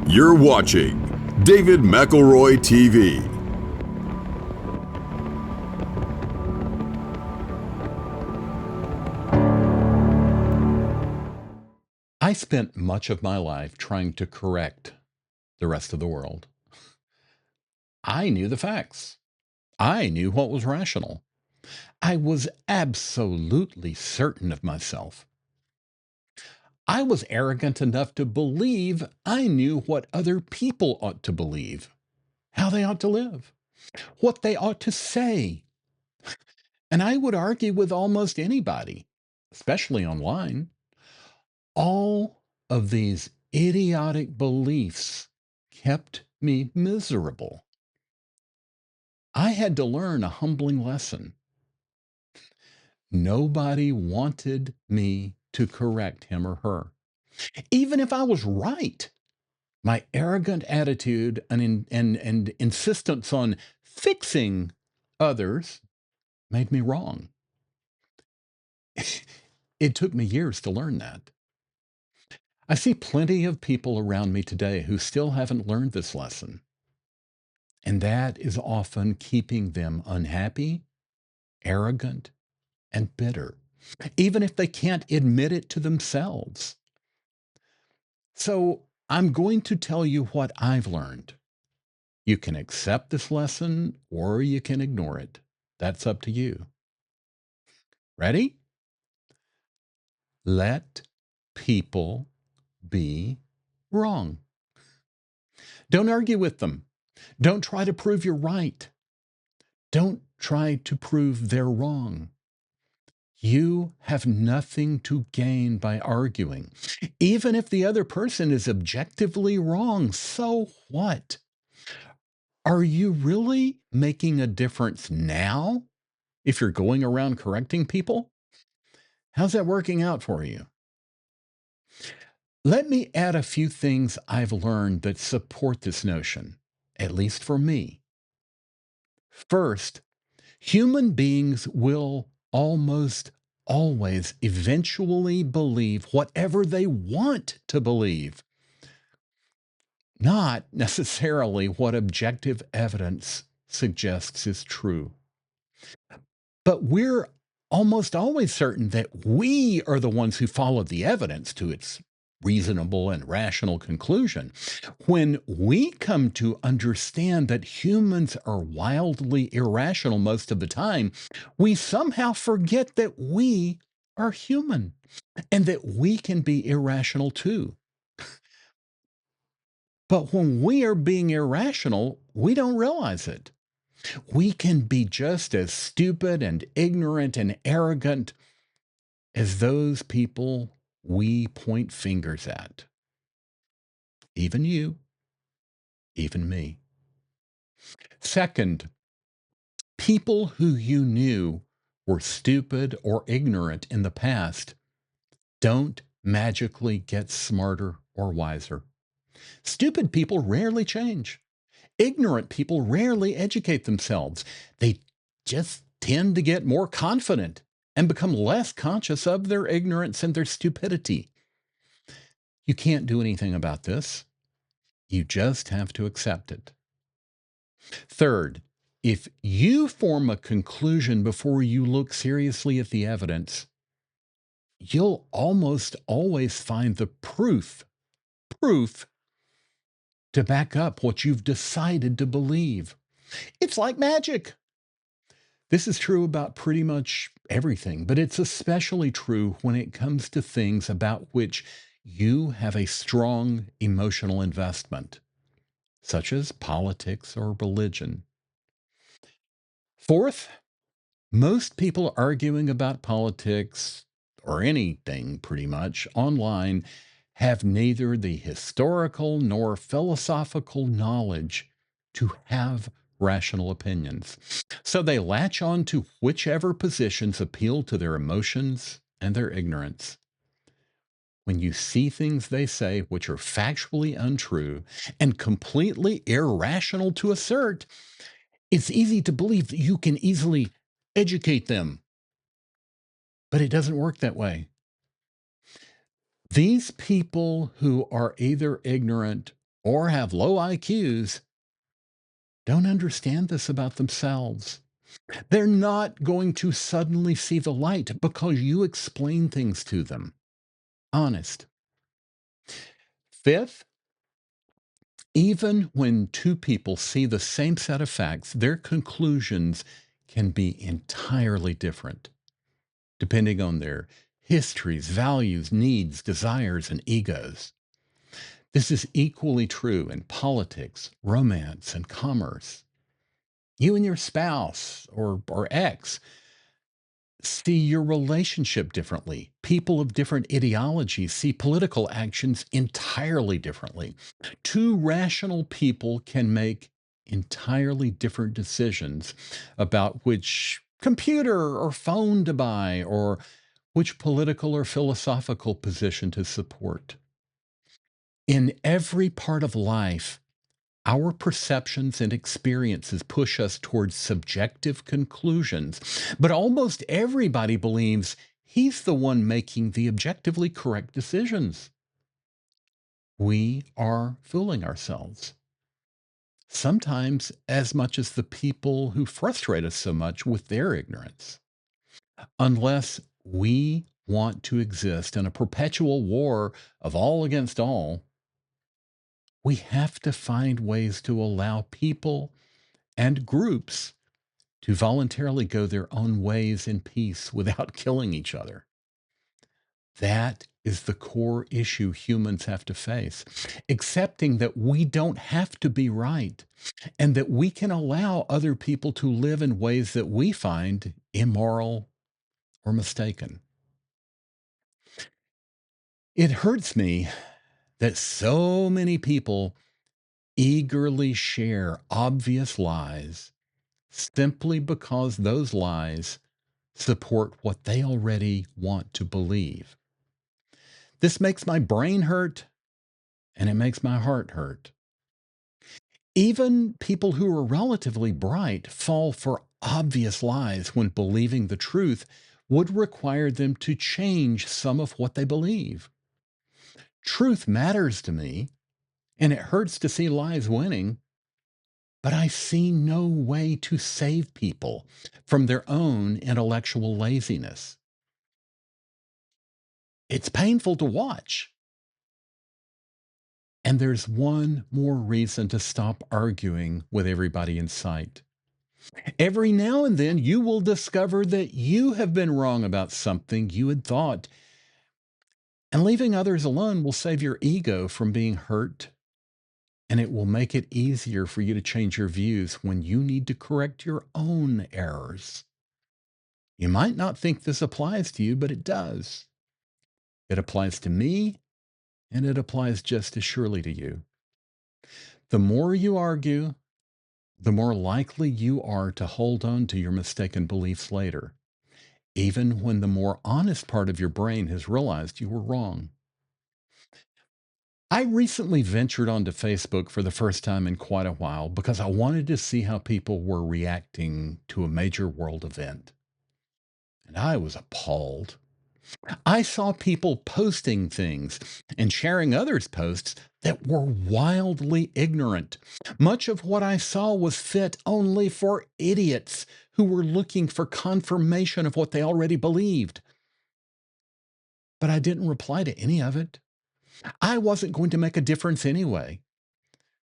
You're watching David McElroy TV. I spent much of my life trying to correct the rest of the world. I knew the facts. I knew what was rational. I was absolutely certain of myself. I was arrogant enough to believe I knew what other people ought to believe, how they ought to live, what they ought to say. And I would argue with almost anybody, especially online. All of these idiotic beliefs kept me miserable. I had to learn a humbling lesson. Nobody wanted me to correct him or her. Even if I was right, my arrogant attitude and insistence on fixing others made me wrong. It took me years to learn that. I see plenty of people around me today who still haven't learned this lesson. And that is often keeping them unhappy, arrogant, and bitter, even if they can't admit it to themselves. So I'm going to tell you what I've learned. You can accept this lesson or you can ignore it. That's up to you. Ready? Let people be wrong. Don't argue with them. Don't try to prove you're right. Don't try to prove they're wrong. You have nothing to gain by arguing. Even if the other person is objectively wrong, so what? Are you really making a difference now if you're going around correcting people? How's that working out for you? Let me add a few things I've learned that support this notion, at least for me. First, human beings will almost always eventually believe whatever they want to believe, not necessarily what objective evidence suggests is true. But we're almost always certain that we are the ones who follow the evidence to its reasonable and rational conclusion. When we come to understand that humans are wildly irrational most of the time, we somehow forget that we are human and that we can be irrational too. But when we are being irrational, we don't realize it. We can be just as stupid and ignorant and arrogant as those people we point fingers at. Even you, even me. Second, people who you knew were stupid or ignorant in the past don't magically get smarter or wiser. Stupid people rarely change. Ignorant people rarely educate themselves. They just tend to get more confident and become less conscious of their ignorance and their stupidity. You can't do anything about this. You just have to accept it. Third, if you form a conclusion before you look seriously at the evidence, you'll almost always find the proof to back up what you've decided to believe. It's like magic. This is true about pretty much everything, but it's especially true when it comes to things about which you have a strong emotional investment, such as politics or religion. Fourth, most people arguing about politics or anything pretty much online have neither the historical nor philosophical knowledge to have rational opinions. So they latch on to whichever positions appeal to their emotions and their ignorance. When you see things they say which are factually untrue and completely irrational to assert, it's easy to believe that you can easily educate them. But it doesn't work that way. These people who are either ignorant or have low IQs don't understand this about themselves. They're not going to suddenly see the light because you explain things to them. Honest. Fifth, even when two people see the same set of facts, their conclusions can be entirely different, depending on their histories, values, needs, desires, and egos. This is equally true in politics, romance, and commerce. You and your spouse or ex see your relationship differently. People of different ideologies see political actions entirely differently. Two rational people can make entirely different decisions about which computer or phone to buy or which political or philosophical position to support. In every part of life, our perceptions and experiences push us towards subjective conclusions, but almost everybody believes he's the one making the objectively correct decisions. We are fooling ourselves. Sometimes as much as the people who frustrate us so much with their ignorance. Unless we want to exist in a perpetual war of all against all, we have to find ways to allow people and groups to voluntarily go their own ways in peace without killing each other. That is the core issue humans have to face, accepting that we don't have to be right and that we can allow other people to live in ways that we find immoral or mistaken. It hurts me that so many people eagerly share obvious lies simply because those lies support what they already want to believe. This makes my brain hurt and it makes my heart hurt. Even people who are relatively bright fall for obvious lies when believing the truth would require them to change some of what they believe. Truth matters to me, and it hurts to see lies winning, but I see no way to save people from their own intellectual laziness. It's painful to watch. And there's one more reason to stop arguing with everybody in sight. Every now and then, you will discover that you have been wrong about something you had thought, and leaving others alone will save your ego from being hurt, and it will make it easier for you to change your views when you need to correct your own errors. You might not think this applies to you, but it does. It applies to me, and it applies just as surely to you. The more you argue, the more likely you are to hold on to your mistaken beliefs later, even when the more honest part of your brain has realized you were wrong. I recently ventured onto Facebook for the first time in quite a while because I wanted to see how people were reacting to a major world event. And I was appalled. I saw people posting things and sharing others' posts that were wildly ignorant. Much of what I saw was fit only for idiots who were looking for confirmation of what they already believed. But I didn't reply to any of it. I wasn't going to make a difference anyway.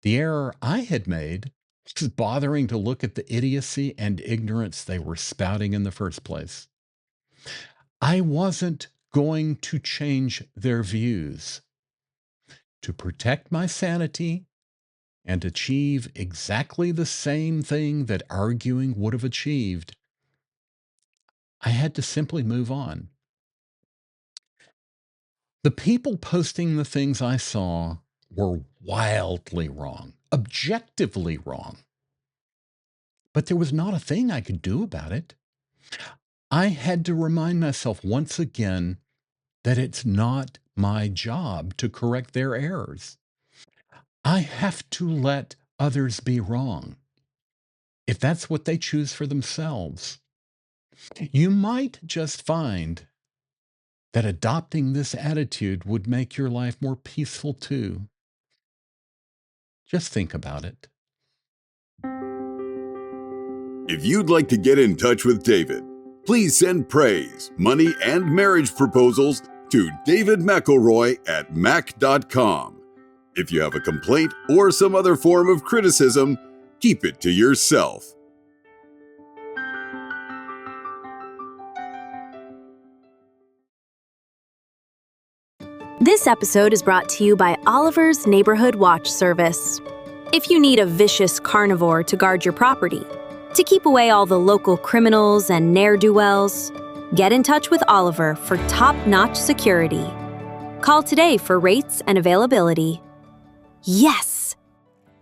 The error I had made was bothering to look at the idiocy and ignorance they were spouting in the first place. I wasn't going to change their views. To protect my sanity and achieve exactly the same thing that arguing would have achieved, I had to simply move on. The people posting the things I saw were wildly wrong, objectively wrong. But there was not a thing I could do about it. I had to remind myself once again that it's not my job to correct their errors. I have to let others be wrong if that's what they choose for themselves. You might just find that adopting this attitude would make your life more peaceful too. Just think about it. If you'd like to get in touch with David, please send praise, money, and marriage proposals to David McElroy at mac.com. If you have a complaint or some other form of criticism, keep it to yourself. This episode is brought to you by Oliver's Neighborhood Watch Service. If you need a vicious carnivore to guard your property, to keep away all the local criminals and ne'er-do-wells, get in touch with Oliver for top-notch security. Call today for rates and availability. Yes!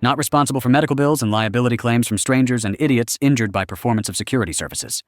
Not responsible for medical bills and liability claims from strangers and idiots injured by performance of security services.